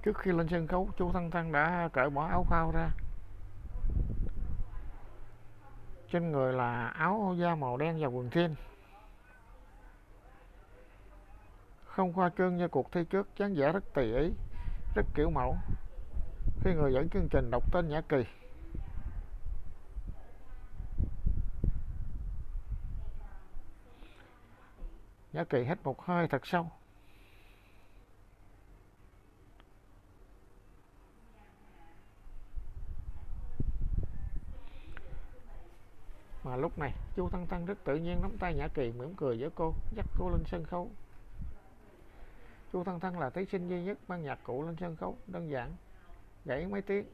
Trước khi lên sân khấu, Chu Thăng Thăng đã cởi bỏ áo phao ra. Trên người là áo da màu đen và quần jean. Không khoa trương như cuộc thi trước, dáng vẻ rất tùy ý, rất kiểu mẫu. Khi người dẫn chương trình đọc tên Nhã Kỳ, Nhã Kỳ hít một hơi thật sâu. Mà lúc này, Chu Thăng Thăng rất tự nhiên nắm tay Nhã Kỳ, mỉm cười với cô, dắt cô lên sân khấu. Chu Thăng Thăng là thí sinh duy nhất mang nhạc cụ lên sân khấu, đơn giản, gãy mấy tiếng.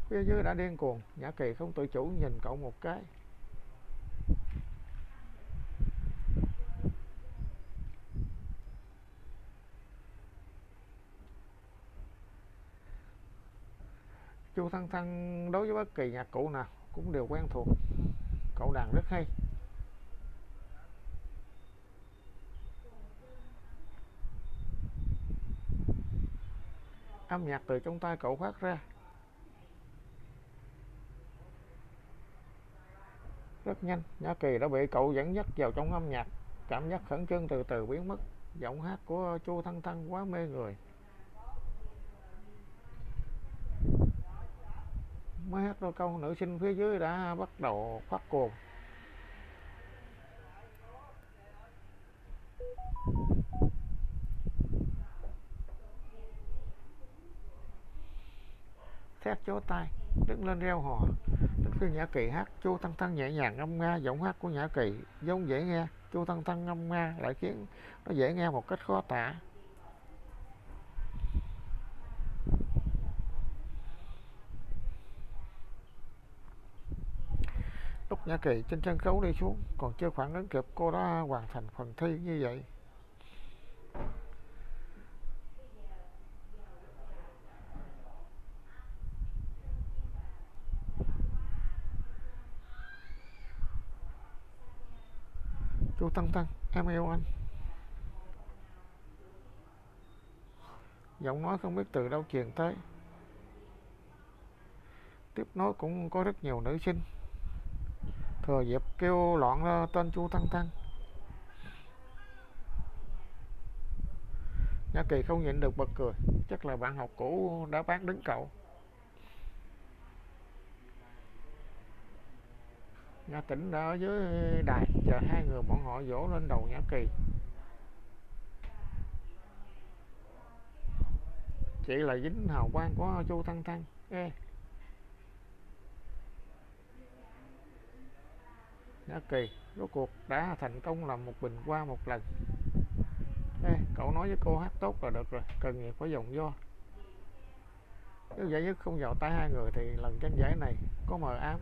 Phía dưới đã điên cuồng, Nhã Kỳ không tự chủ nhìn cậu một cái. Chu Thăng Thăng đối với bất kỳ nhạc cụ nào cũng đều quen thuộc. Cậu đàn rất hay. Âm nhạc từ trong tay cậu phát ra. Rất nhanh, Nhã Kỳ đã bị cậu dẫn dắt vào trong âm nhạc. Cảm giác khẩn trương từ từ biến mất. Giọng hát của Chu Thăng Thăng quá mê người. Mới hát đôi câu, nữ sinh phía dưới đã bắt đầu phát cuồng. Thét chói tai, đứng lên reo hò. Đến khi Nhã Kỳ hát, Chu Thăng Thăng nhẹ nhàng ngâm nga. Giọng hát của Nhã Kỳ vốn dễ nghe, Chu Thăng Thăng ngâm nga lại khiến nó dễ nghe một cách khó tả. Lúc Nhã Kỳ trên sân khấu đi xuống, còn chưa phản ứng kịp cô đã hoàn thành phần thi như vậy. Chu Thăng Thăng, em yêu anh. Giọng nói không biết từ đâu truyền tới. Tiếp nối cũng có rất nhiều nữ sinh thừa dịp kêu loạn ra tên Chu Thăng Thăng. Nhã Kỳ không nhịn được bật cười. Chắc là bạn học cũ đã bán đứng cậu. Nhã Tĩnh đã ở dưới đài chờ hai người bọn họ vỗ lên đầu Nhã Kỳ. Chị là dính hào quang của Chu Thăng Thăng. Ê. Nhã Kỳ rốt cuộc đã thành công làm một bình hoa một lần. Ê, cậu nói với cô hát tốt là được rồi, cần gì phải dòng do. Nếu giải nhất không vào tay hai người thì lần tranh giải này có mờ ám.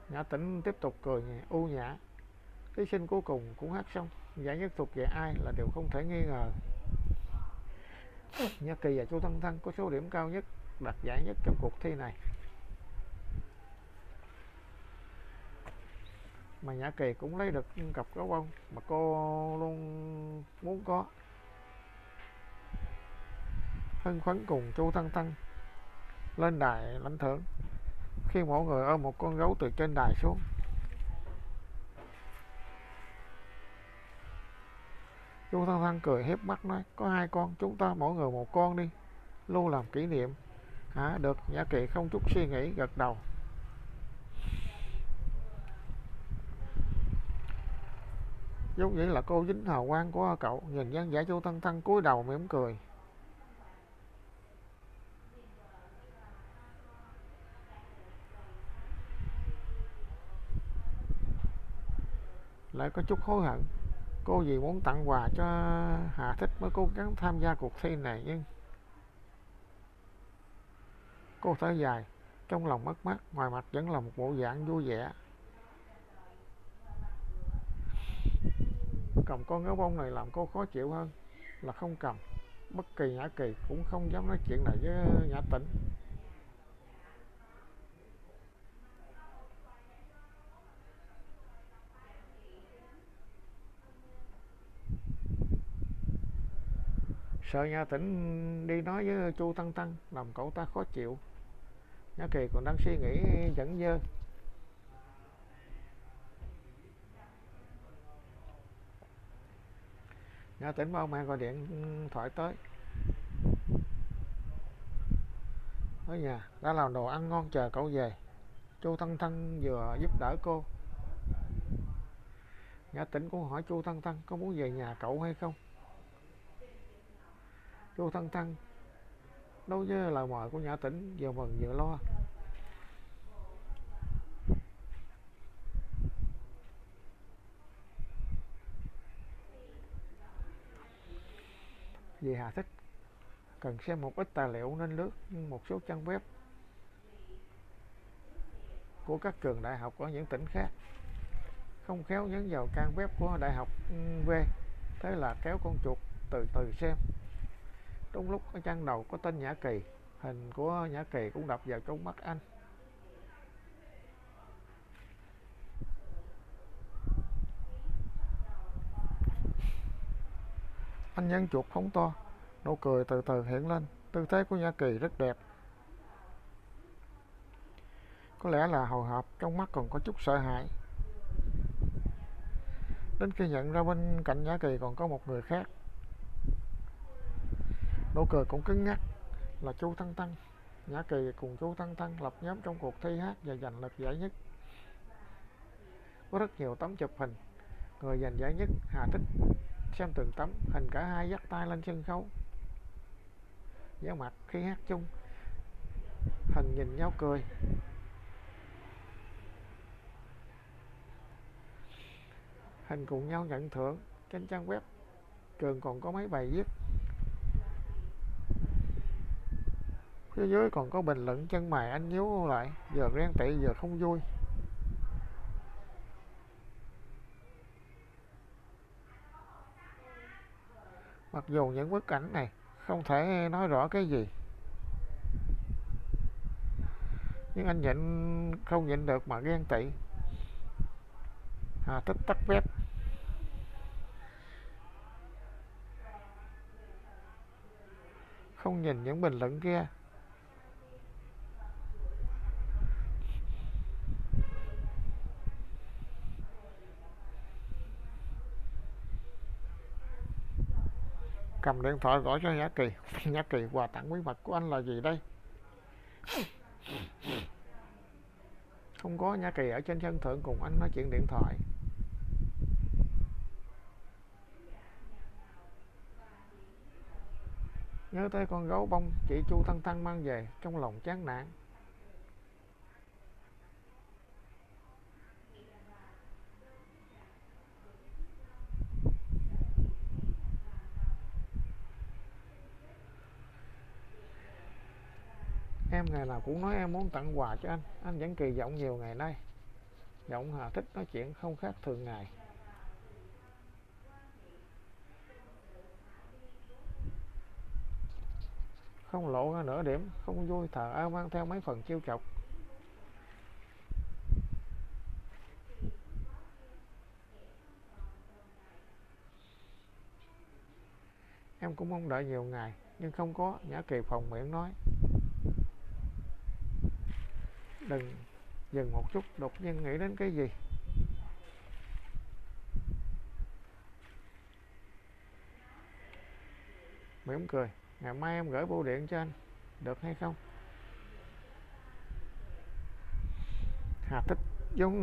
Nhã Tĩnh tiếp tục cười u nhã. Thí sinh cuối cùng cũng hát xong, giải nhất thuộc về ai là điều không thể nghi ngờ. Nhã Kỳ và Chu Thăng Thăng có số điểm cao nhất, đạt giải nhất trong cuộc thi này. Mà Nhã Kỳ cũng lấy được cặp gấu bông mà cô luôn muốn có. Hưng phấn cùng Chu Thăng Thăng lên đài lãnh thưởng. Khi mỗi người ôm một con gấu từ trên đài xuống, Chu Thăng Thăng cười hiếp mắt nói, có hai con, chúng ta mỗi người một con đi, lưu làm kỷ niệm. Hả, được. Nhã Kỳ không chút suy nghĩ gật đầu. Giống như là cô dính hào quang của cậu. Nhìn dáng vẻ Chu Thăng Thăng cúi đầu mỉm cười. Lại có chút hối hận. Cô vì muốn tặng quà cho Hà Thích mới cố gắng tham gia cuộc thi này, nhưng cô thở dài, trong lòng mất mát, ngoài mặt vẫn là một bộ dạng vui vẻ. Cầm con gấu bông này làm cô khó chịu hơn là không cầm. Bất kỳ Nhã Kỳ cũng không dám nói chuyện này với Nhã Tĩnh. Sợ Nhã Tĩnh đi nói với Chu Tăng Tăng làm cậu ta khó chịu. Nhã Kỳ còn đang suy nghĩ dẫn dơ. Nhã Tĩnh bao mang gọi điện thoại tới. Ở nhà đã làm đồ ăn ngon chờ cậu về. Chu Tăng Tăng vừa giúp đỡ cô. Nhã Tĩnh cũng hỏi Chu Tăng Tăng có muốn về nhà cậu hay không. Chu Tăng Tăng đối với lời mời của Nhã Tĩnh vừa mừng vừa lo. Vì Hà thích cần xem một ít tài liệu nên lướt một số trang web của các trường đại học ở những tỉnh khác. Không khéo nhấn vào trang web của đại học V, thế là kéo con chuột từ từ xem. Đúng lúc ở trang đầu có tên Nhã Kỳ, hình của Nhã Kỳ cũng đập vào trong mắt anh. Anh nhấn chuột phóng to, nụ cười từ từ hiện lên. Tư thế của Nhã Kỳ rất đẹp. Có lẽ là hồi hộp, trong mắt còn có chút sợ hãi. Đến khi nhận ra bên cạnh Nhã Kỳ còn có một người khác. Nụ cười cũng cứng ngắc, là Chu Tăng Tăng. Nhã Kỳ cùng Chu Tăng Tăng lập nhóm trong cuộc thi hát và giành được giải nhất. Có rất nhiều tấm chụp hình. Người giành giải nhất Hà thích xem từng tấm hình cả hai dắt tay lên sân khấu. Vẻ mặt khi hát chung, hình nhìn nhau cười. Hình cùng nhau nhận thưởng. Trên trang web trường còn có mấy bài viết. Phía dưới còn có bình luận chân mày anh nhíu lại, vừa ghen tị vừa không vui. Mặc dù những bức ảnh này không thể nói rõ cái gì, nhưng anh không nhịn được mà ghen tị. Hà thích tắt web. Không nhìn những bình luận kia. Cầm điện thoại gọi cho Nhã Kỳ. Nhã Kỳ, quà tặng bí mật của anh là gì đây? Không có. Nhã Kỳ ở trên sân thượng cùng anh nói chuyện điện thoại. Nhớ tới con gấu bông chị Chu Tăng Tăng mang về, trong lòng chán nản. Em ngày nào cũng nói em muốn tặng quà cho anh vẫn kỳ vọng nhiều ngày nay. Giọng Hà thích nói chuyện không khác thường ngày. Không lộ ra nửa điểm không vui, thờ ơ mang theo mấy phần trêu chọc. Em cũng mong đợi nhiều ngày nhưng không có. Nhã Kỳ phòng miệng nói. Đừng. Dừng một chút, đột nhiên nghĩ đến cái gì. Mỉm cười. Ngày mai em gửi bưu điện cho anh, được hay không? Hà thích giống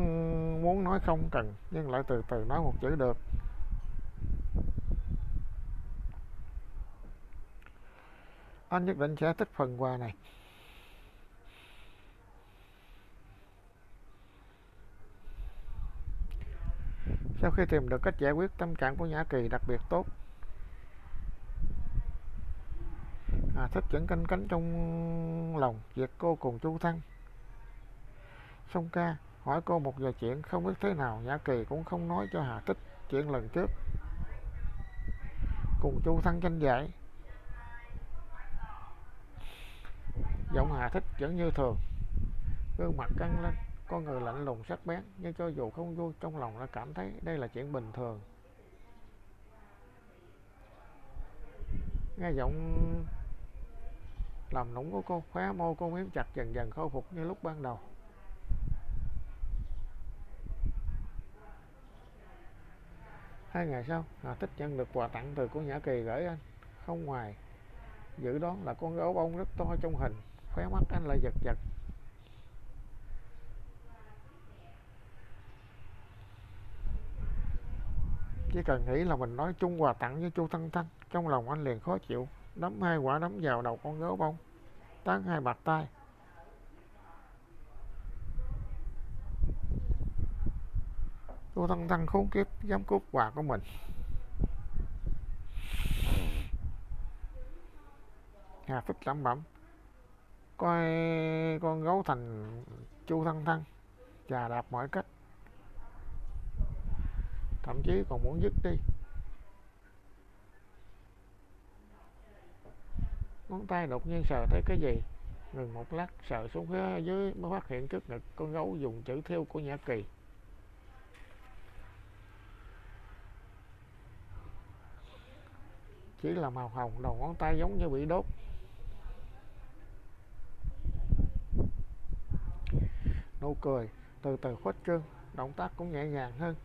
muốn nói không cần, nhưng lại từ từ nói một chữ được. Anh nhất định sẽ thích phần quà này. Sau khi tìm được cách giải quyết, tâm trạng của Nhã Kỳ đặc biệt tốt. Hà thích vẫn canh cánh trong lòng việc cô cùng Chu Thăng. Song ca hỏi cô một vài chuyện không biết thế nào, Nhã Kỳ cũng không nói cho Hà thích chuyện lần trước cùng Chu Thăng tranh giải. Giọng Hà thích vẫn như thường, gương mặt căng lên, con người lạnh lùng sắc bén, nhưng cho dù không vui, trong lòng đã cảm thấy đây là chuyện bình thường. Nghe giọng làm nũng của cô, khóe môi cô miếm chặt, dần dần khôi phục như lúc ban đầu. Hai ngày sau, Hà Tích nhận được quà tặng từ cô Nhã Kỳ gửi anh. Không ngoài dự đoán là con gấu bông rất to trong hình. Khóe mắt anh lại giật giật. Chỉ cần nghĩ là mình nói chung quà tặng với Chu Thanh Thanh, trong lòng anh liền khó chịu. Đấm hai quả đấm vào đầu con gấu bông, tán hai bạt tay. Chu Thanh Thanh khốn kiếp dám cướp quà của mình. Hà Tích lẩm bẩm, coi con gấu thành Chu Thanh Thanh, chà đạp mọi cách, thậm chí còn muốn dứt đi. Ngón tay đột nhiên sờ thấy cái gì, ngừng một lát, sờ xuống phía dưới mới phát hiện trước ngực con gấu dùng chữ thêu của Nhã Kỳ. Chỉ là màu hồng, đầu ngón tay giống như bị đốt. Nụ cười từ từ khuếch trương, động tác cũng nhẹ nhàng hơn.